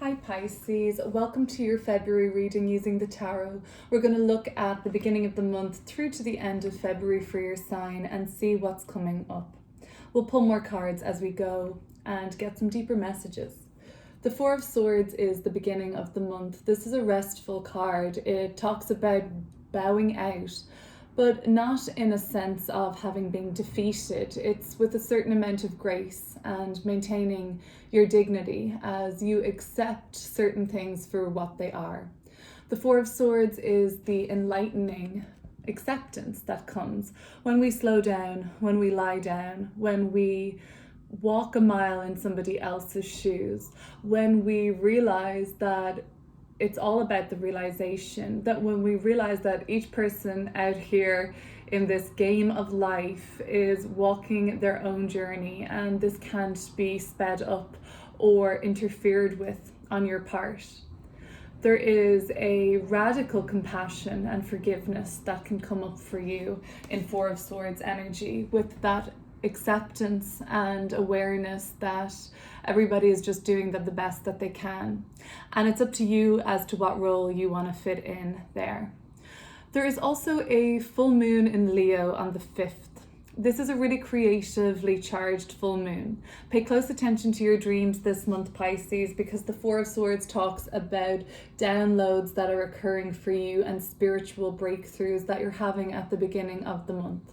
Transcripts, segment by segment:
Hi Pisces, welcome to your February reading using the tarot. We're going to look at the beginning of the month through to the end of February for your sign and see what's coming up. We'll pull more cards as we go and get some deeper messages. The Four of Swords is the beginning of the month. This is a restful card. It talks about bowing out, but not in a sense of having been defeated. It's with a certain amount of grace and maintaining your dignity as you accept certain things for what they are. The Four of Swords is the enlightening acceptance that comes when we slow down, when we lie down, when we walk a mile in somebody else's shoes, when we realize that it's all about the realization that when we realize that each person out here in this game of life is walking their own journey and this can't be sped up or interfered with on your part. There is a radical compassion and forgiveness that can come up for you in Four of Swords energy, with that acceptance and awareness that everybody is just doing the best that they can. And it's up to you as to what role you want to fit in there. There is also a full moon in Leo on the 5th. This is a really creatively charged full moon. Pay close attention to your dreams this month, Pisces, because the Four of Swords talks about downloads that are occurring for you and spiritual breakthroughs that you're having at the beginning of the month.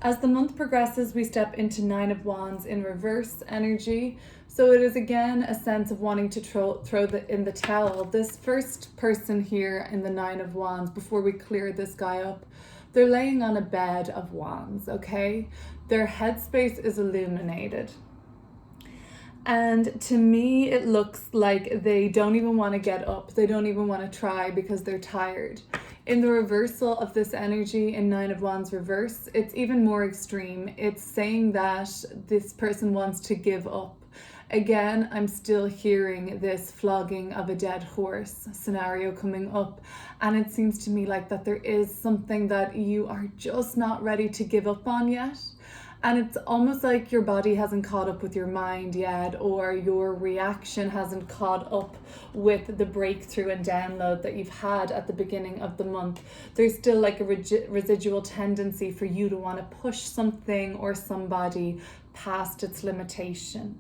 As the month progresses, we step into Nine of Wands in reverse energy. So it is again a sense of wanting to throw in the towel. This first person here in the Nine of Wands, before we clear this guy up, they're laying on a bed of wands, okay? Their headspace is illuminated. And to me, it looks like they don't even want to get up. They don't even want to try because they're tired. In the reversal of this energy in Nine of Wands reverse, it's even more extreme. It's saying that this person wants to give up. Again, I'm still hearing this flogging of a dead horse scenario coming up. And it seems to me like that there is something that you are just not ready to give up on yet. And it's almost like your body hasn't caught up with your mind yet, or your reaction hasn't caught up with the breakthrough and download that you've had at the beginning of the month. There's still like a residual tendency for you to want to push something or somebody past its limitation.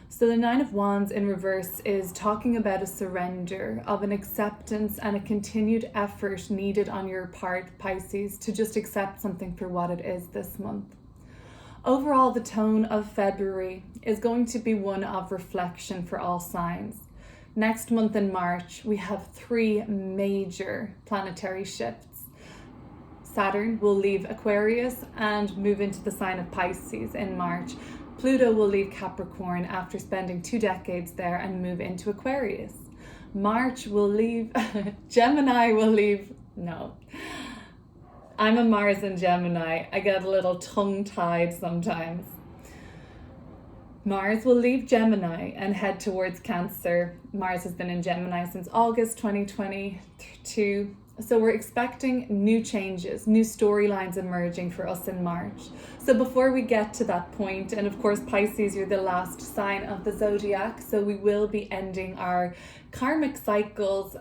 So the Nine of Wands in reverse is talking about a surrender, of an acceptance and a continued effort needed on your part, Pisces, to just accept something for what it is this month. Overall, the tone of February is going to be one of reflection for all signs. Next month in March, we have 3 major planetary shifts. Saturn will leave Aquarius and move into the sign of Pisces in March. Pluto will leave Capricorn after spending 2 decades there and move into Aquarius. March will leave, Gemini will leave, no. I'm a Mars in Gemini. I get a little tongue-tied sometimes. Mars will leave Gemini and head towards Cancer. Mars has been in Gemini since August 2022. So we're expecting new changes, new storylines emerging for us in March. So before we get to that point, and of course Pisces, you're the last sign of the zodiac, so we will be ending our karmic cycles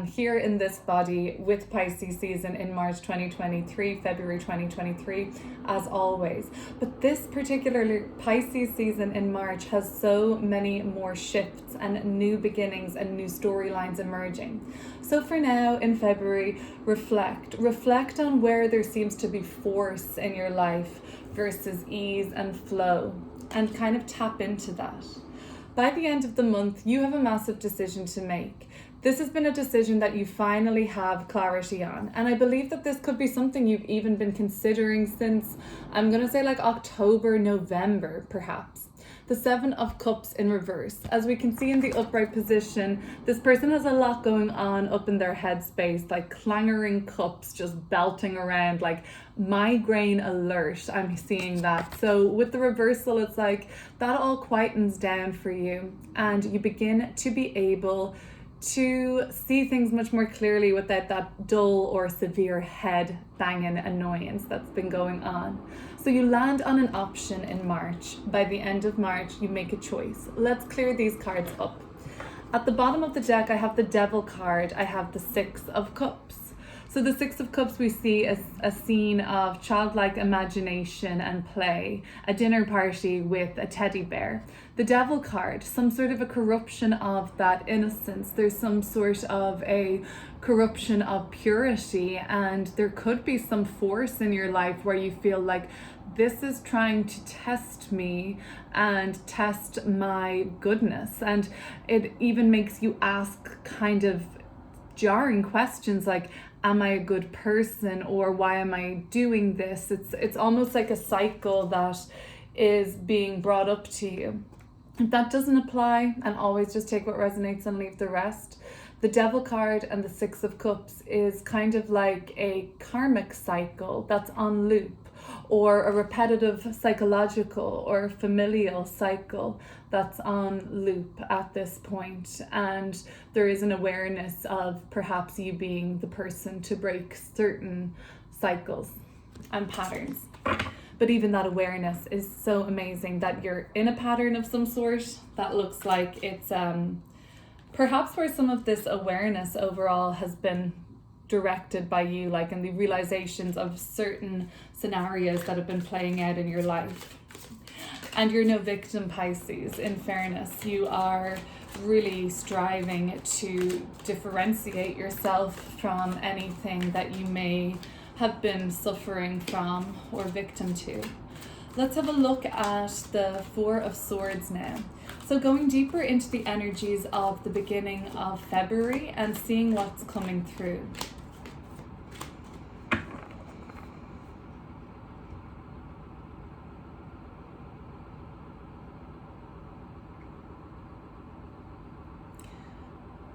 here in this body with Pisces season in March 2023, February 2023, as always. But this particular Pisces season in March has so many more shifts and new beginnings and new storylines emerging. So for now, in February, reflect on where there seems to be force in your life versus ease and flow, and kind of tap into that. By the end of the month, you have a massive decision to make. This has been a decision that you finally have clarity on. And I believe that this could be something you've even been considering since, I'm going to say like October, November, perhaps. The Seven of Cups in reverse. As we can see in the upright position, this person has a lot going on up in their headspace, like clangering cups just belting around, like migraine alert. I'm seeing that. So with the reversal, it's like that all quietens down for you and you begin to be able to see things much more clearly without that dull or severe head banging annoyance that's been going on. So you land on an option in March. By the end of March, you make a choice. Let's clear these cards up. At the bottom of the deck, I have the Devil card. I have the Six of Cups. So the Six of Cups we see as a scene of childlike imagination and play, a dinner party with a teddy bear. The Devil card, some sort of a corruption of that innocence. There's some sort of a corruption of purity, and there could be some force in your life where you feel like this is trying to test me and test my goodness. And it even makes you ask kind of jarring questions like, am I a good person, or why am I doing this? It's almost like a cycle that is being brought up to you. If that doesn't apply, and always just take what resonates and leave the rest. The Devil card and the Six of Cups is kind of like a karmic cycle that's on loop, or a repetitive psychological or familial cycle that's on loop at this point. And there is an awareness of perhaps you being the person to break certain cycles and patterns. But even that awareness is so amazing that you're in a pattern of some sort that looks like it's perhaps where some of this awareness overall has been directed by you, like in the realizations of certain scenarios that have been playing out in your life. And you're no victim, Pisces. In fairness, you are really striving to differentiate yourself from anything that you may have been suffering from or victim to. Let's have a look at the Four of Swords now. So going deeper into the energies of the beginning of February and seeing what's coming through.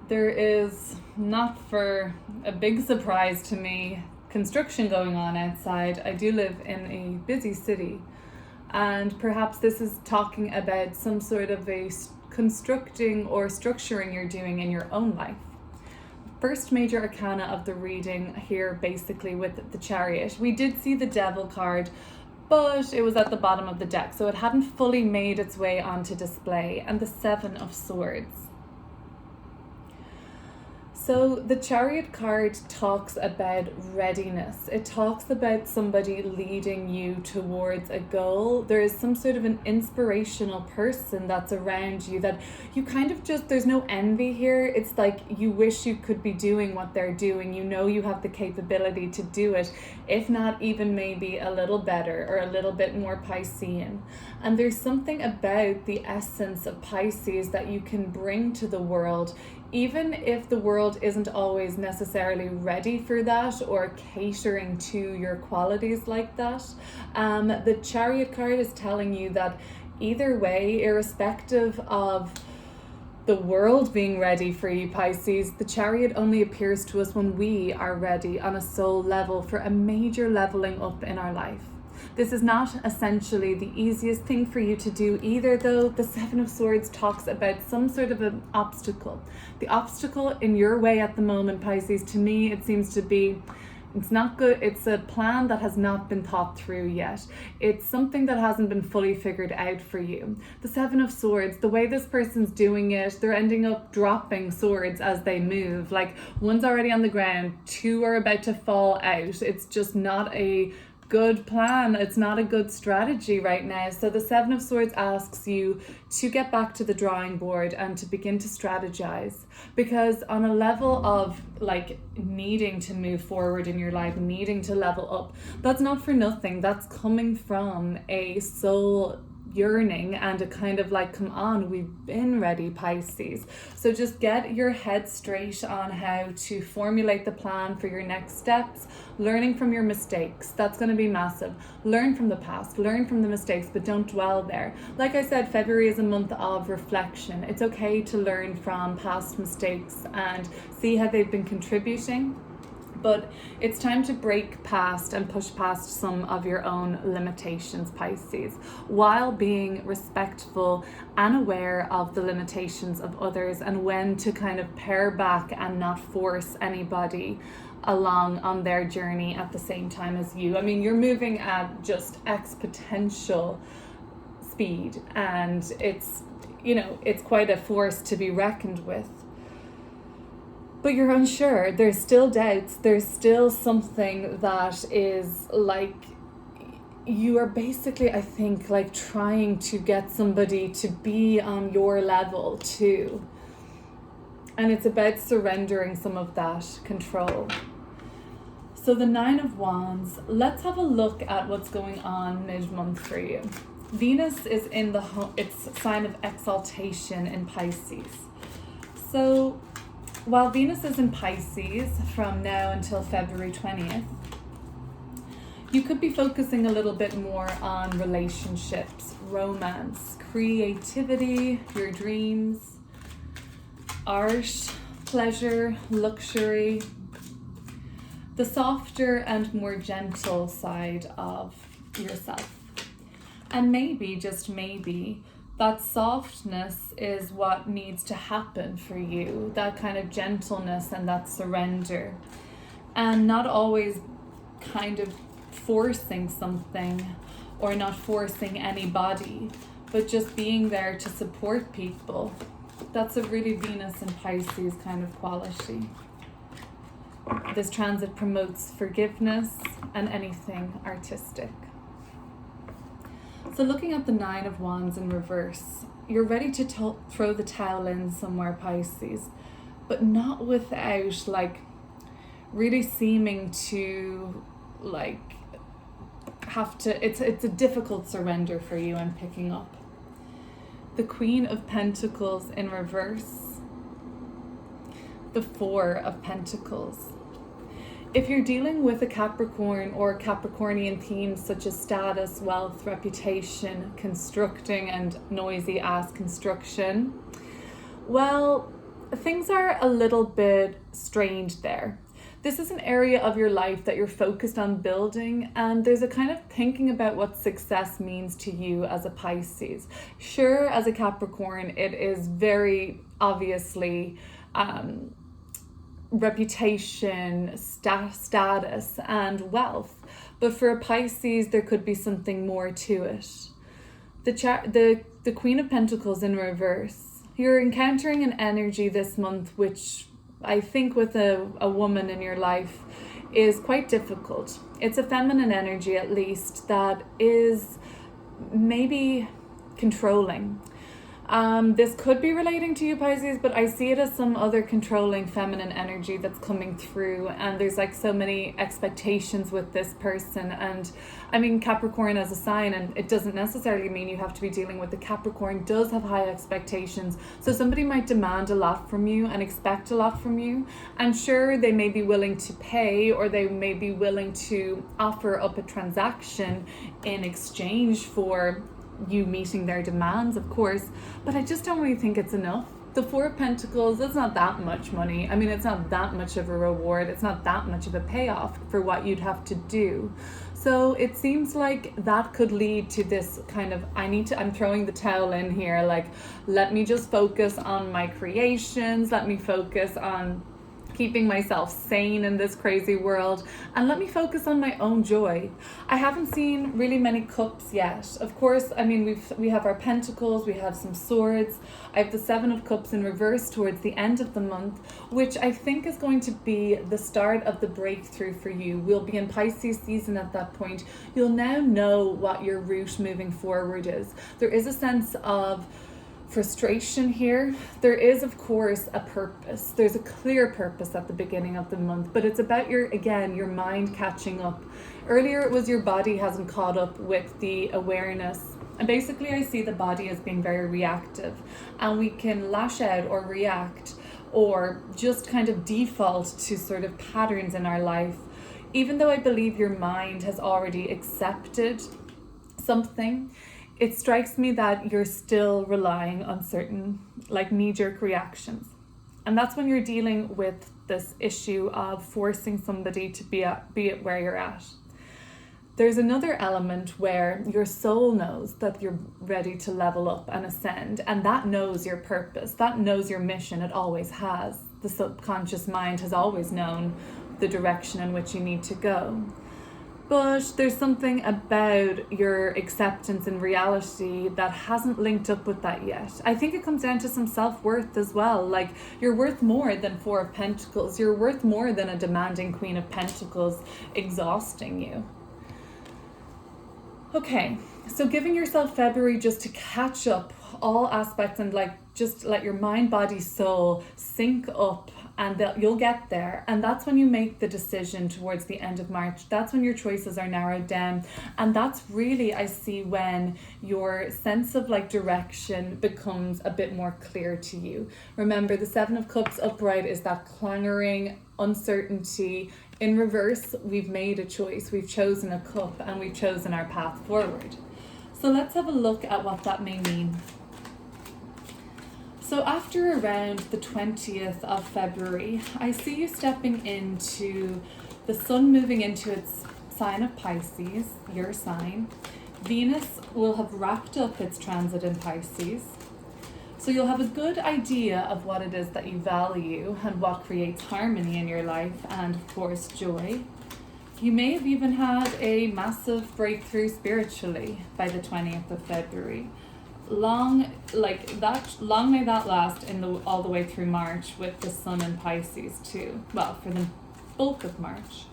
There is, not for a big surprise to me, construction going on outside. I do live in a busy city, and perhaps this is talking about some sort of a constructing or structuring you're doing in your own life. First major arcana of the reading here, basically with the Chariot. We did see the Devil card, but it was at the bottom of the deck, so it hadn't fully made its way onto display. And the Seven of Swords. So the Chariot card talks about readiness. It talks about somebody leading you towards a goal. There is some sort of an inspirational person that's around you that you kind of just, there's no envy here. It's like you wish you could be doing what they're doing. You know you have the capability to do it, if not even maybe a little better or a little bit more Piscean. And there's something about the essence of Pisces that you can bring to the world, even if the world isn't always necessarily ready for that or catering to your qualities like that. The Chariot card is telling you that either way, irrespective of the world being ready for you, Pisces, the Chariot only appears to us when we are ready on a soul level for a major leveling up in our life. This is not essentially the easiest thing for you to do either, though. The Seven of Swords talks about some sort of an obstacle. The obstacle in your way at the moment, Pisces, to me, it seems to be, it's not good. It's a plan that has not been thought through yet. It's something that hasn't been fully figured out for you. The Seven of Swords, the way this person's doing it, they're ending up dropping swords as they move. Like one's already on the ground, two are about to fall out. It's just not a good plan. It's not a good strategy right now. So the Seven of Swords asks you to get back to the drawing board and to begin to strategize, because on a level of like needing to move forward in your life, needing to level up, that's not for nothing. That's coming from a soul yearning and a kind of like, come on, we've been ready, Pisces. So just get your head straight on how to formulate the plan for your next steps, learning from your mistakes. That's going to be massive. Learn from the past, learn from the mistakes, but don't dwell there. Like I said, February is a month of reflection. It's okay to learn from past mistakes and see how they've been contributing. But it's time to break past and push past some of your own limitations, Pisces, while being respectful and aware of the limitations of others, and when to kind of pare back and not force anybody along on their journey at the same time as you. I mean, you're moving at just exponential speed, and it's it's quite a force to be reckoned with. But you're unsure. There's still doubts. There's still something that is like, you are basically, I think, like trying to get somebody to be on your level too. And it's about surrendering some of that control. So the 9 of Wands, let's have a look at what's going on mid-month for you. Venus is in its sign of exaltation in Pisces. So while Venus is in Pisces from now until February 20th, you could be focusing a little bit more on relationships, romance, creativity, your dreams, art, pleasure, luxury, the softer and more gentle side of yourself. And maybe, just maybe, that softness is what needs to happen for you, that kind of gentleness and that surrender. And not always kind of forcing something or not forcing anybody, but just being there to support people. That's a really Venus and Pisces kind of quality. This transit promotes forgiveness and anything artistic. So looking at the 9 of Wands in reverse, you're ready to throw the towel in somewhere, Pisces, but not without like really seeming to like have to, it's a difficult surrender for you, I'm picking up. The Queen of Pentacles in reverse, the 4 of Pentacles. If you're dealing with a Capricorn or Capricornian themes such as status, wealth, reputation, constructing, and noisy ass construction, well, things are a little bit strained there. This is an area of your life that you're focused on building, and there's a kind of thinking about what success means to you as a Pisces. Sure, as a Capricorn, it is very obviously reputation, status, and wealth. But for a Pisces, there could be something more to it. The Queen of Pentacles in reverse. You're encountering an energy this month which I think with a woman in your life is quite difficult. It's a feminine energy, at least, that is maybe controlling. This could be relating to you, Pisces, but I see it as some other controlling feminine energy that's coming through, and there's like so many expectations with this person. And I mean, Capricorn as a sign, and it doesn't necessarily mean you have to be dealing with the Capricorn, does have high expectations. So somebody might demand a lot from you and expect a lot from you, and sure, they may be willing to pay, or they may be willing to offer up a transaction in exchange for you meeting their demands, of course, but I just don't really think it's enough. The 4 of Pentacles, it's not that much money. I mean, it's not that much of a reward. It's not that much of a payoff for what you'd have to do. So it seems like that could lead to this kind of, I'm throwing the towel in here, like, let me just focus on my creations, let me focus on keeping myself sane in this crazy world, and let me focus on my own joy. I haven't seen really many cups yet. Of course, I mean, we have our pentacles, we have some swords. I have the 7 of cups in reverse towards the end of the month, which I think is going to be the start of the breakthrough for you. We'll be in Pisces season at that point. You'll now know what your route moving forward is. There is a sense of frustration here. There is, of course, a purpose. There's a clear purpose at the beginning of the month, but it's about your mind catching up. Earlier it was your body hasn't caught up with the awareness. And basically I see the body as being very reactive, and we can lash out or react or just kind of default to sort of patterns in our life. Even though I believe your mind has already accepted something, it strikes me that you're still relying on certain like knee-jerk reactions. And that's when you're dealing with this issue of forcing somebody to be at where you're at. There's another element where your soul knows that you're ready to level up and ascend, and that knows your purpose, that knows your mission. It always has. The subconscious mind has always known the direction in which you need to go. But there's something about your acceptance in reality that hasn't linked up with that yet. I think it comes down to some self-worth as well. Like, you're worth more than Four of Pentacles. You're worth more than a demanding Queen of Pentacles exhausting you. Okay, so giving yourself February just to catch up all aspects and like just let your mind, body, soul sync up, and that you'll get there. And that's when you make the decision towards the end of March. That's when your choices are narrowed down. And that's really, I see, when your sense of like direction becomes a bit more clear to you. Remember, the Seven of Cups upright is that clangering uncertainty. In reverse, we've made a choice. We've chosen a cup and we've chosen our path forward. So let's have a look at what that may mean. So after around the 20th of February, I see you stepping into the sun moving into its sign of Pisces, your sign. Venus will have wrapped up its transit in Pisces. So you'll have a good idea of what it is that you value and what creates harmony in your life and, of course, joy. You may have even had a massive breakthrough spiritually by the 20th of February. Long may that last all the way through March with the sun in Pisces too. Well, for the bulk of March.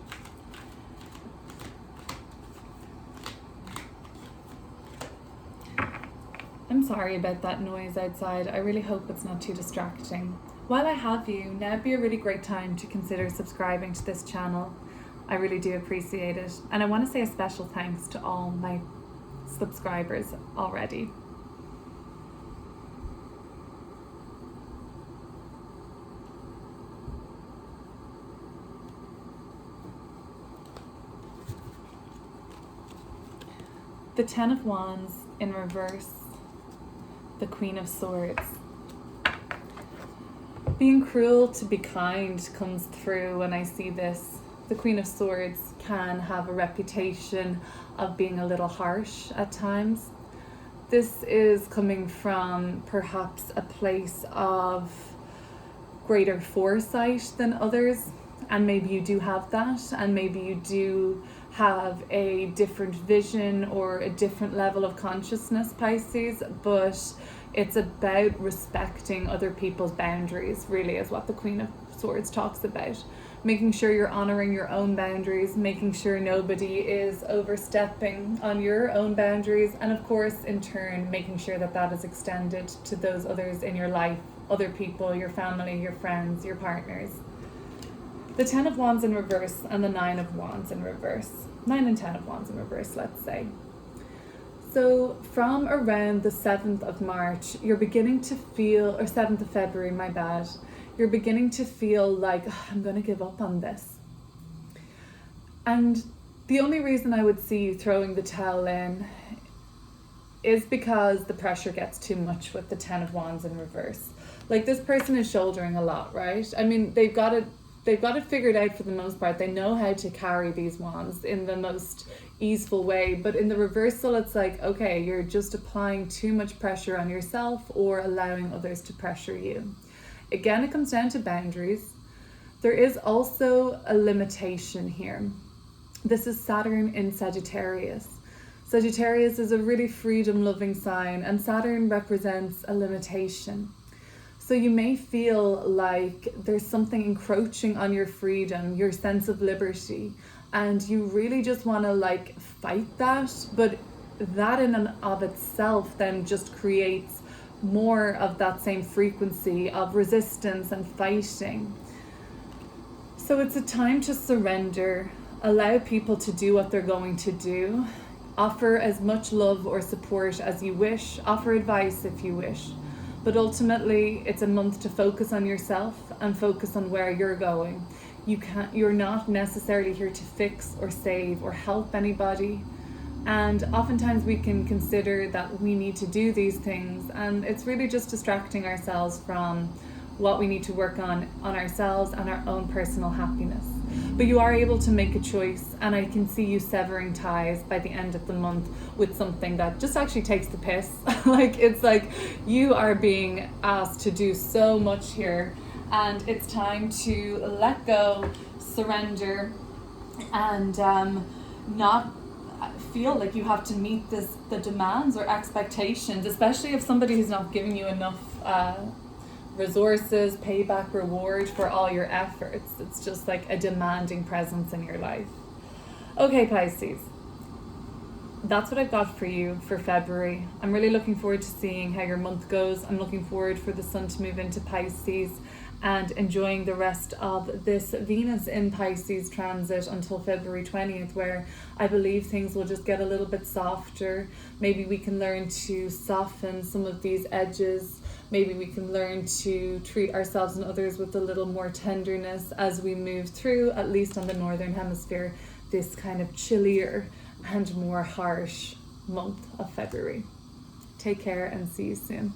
I'm sorry about that noise outside. I really hope it's not too distracting. While I have you, now would be a really great time to consider subscribing to this channel. I really do appreciate it. And I want to say a special thanks to all my subscribers already. The Ten of Wands in reverse, the Queen of Swords. Being cruel to be kind comes through when I see this. The Queen of Swords can have a reputation of being a little harsh at times. This is coming from perhaps a place of greater foresight than others, and maybe you do have that, and maybe you do have a different vision or a different level of consciousness, Pisces, but it's about respecting other people's boundaries, really, is what the Queen of Swords talks about. Making sure you're honoring your own boundaries, making sure nobody is overstepping on your own boundaries, and of course, in turn, making sure that that is extended to those others in your life, other people, your family, your friends, your partners. The Ten of Wands in reverse and the Nine of Wands in reverse. 9 and 10 of Wands in reverse, let's say. So from around the 7th of March, you're beginning to feel, or 7th of February, my bad, you're beginning to feel like, I'm going to give up on this. And the only reason I would see you throwing the towel in is because the pressure gets too much with the Ten of Wands in reverse. Like, this person is shouldering a lot, right? I mean, they've got it figured out for the most part. They know how to carry these wands in the most easeful way. But in the reversal, it's like, okay, you're just applying too much pressure on yourself or allowing others to pressure you. Again, it comes down to boundaries. There is also a limitation here. This is Saturn in Sagittarius. Sagittarius is a really freedom-loving sign, and Saturn represents a limitation. So you may feel like there's something encroaching on your freedom, your sense of liberty, and you really just want to like fight that, but that in and of itself then just creates more of that same frequency of resistance and fighting. So it's a time to surrender, allow people to do what they're going to do, offer as much love or support as you wish, offer advice if you wish. But ultimately, it's a month to focus on yourself and focus on where you're going. You're not necessarily here to fix or save or help anybody. And oftentimes we can consider that we need to do these things, and it's really just distracting ourselves from what we need to work on ourselves and our own personal happiness. But you are able to make a choice, and I can see you severing ties by the end of the month with something that just actually takes the piss. Like, it's like you are being asked to do so much here, and it's time to let go, surrender, and not feel like you have to meet the demands or expectations, especially if somebody who's not giving you enough resources, payback, reward for all your efforts. It's just like a demanding presence in your life. Okay, Pisces, that's what I've got for you for February. I'm really looking forward to seeing how your month goes. I'm looking forward for the sun to move into Pisces and enjoying the rest of this Venus in Pisces transit until February 20th, where I believe things will just get a little bit softer. Maybe we can learn to soften some of these edges. Maybe we can learn to treat ourselves and others with a little more tenderness as we move through, at least on the Northern Hemisphere, this kind of chillier and more harsh month of February. Take care and see you soon.